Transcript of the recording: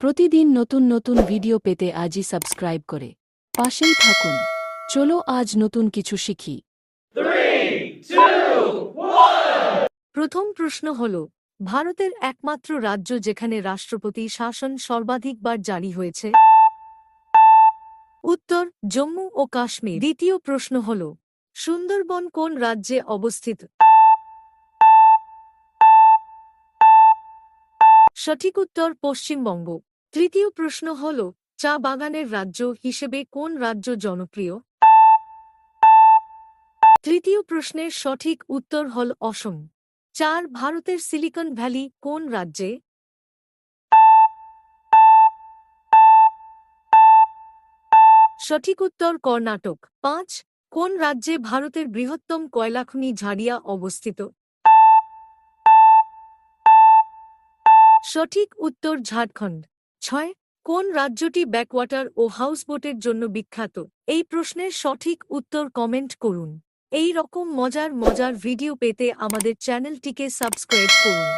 প্রতিদিন নতুন নতুন ভিডিও পেতে আজই সাবস্ক্রাইব করে পাশেই থাকুন। চলো আজ নতুন কিছু শিখি। 3, 2, 1. প্রথম প্রশ্ন হল, ভারতের একমাত্র রাজ্য যেখানে রাষ্ট্রপতি শাসন সর্বাধিকবার জারি হয়েছে। উত্তর, জম্মু ও কাশ্মীর। দ্বিতীয় প্রশ্ন হল, সুন্দরবন কোন রাজ্যে অবস্থিত? সঠিক উত্তর, পশ্চিমবঙ্গ। তৃতীয় প্রশ্ন হল, চা বাগানের রাজ্য হিসেবে কোন রাজ্য জনপ্রিয়? তৃতীয় প্রশ্নের সঠিক উত্তর হল অসম। 4. ভারতের সিলিকন ভ্যালি কোন রাজ্যে? সঠিক উত্তর, কর্ণাটক। 5. কোন রাজ্যে ভারতের বৃহত্তম কয়লাখনি ঝাড়িয়া অবস্থিত? সঠিক উত্তর, ঝাড়খণ্ড। 6. কোন রাজ্যটি ব্যাকওয়াটার ও হাউসবোটের জন্য বিখ্যাত? এই প্রশ্নের সঠিক উত্তর কমেন্ট করুন। এই রকম মজার ভিডিও পেতে আমাদের চ্যানেলটিকে সাবস্ক্রাইব করুন।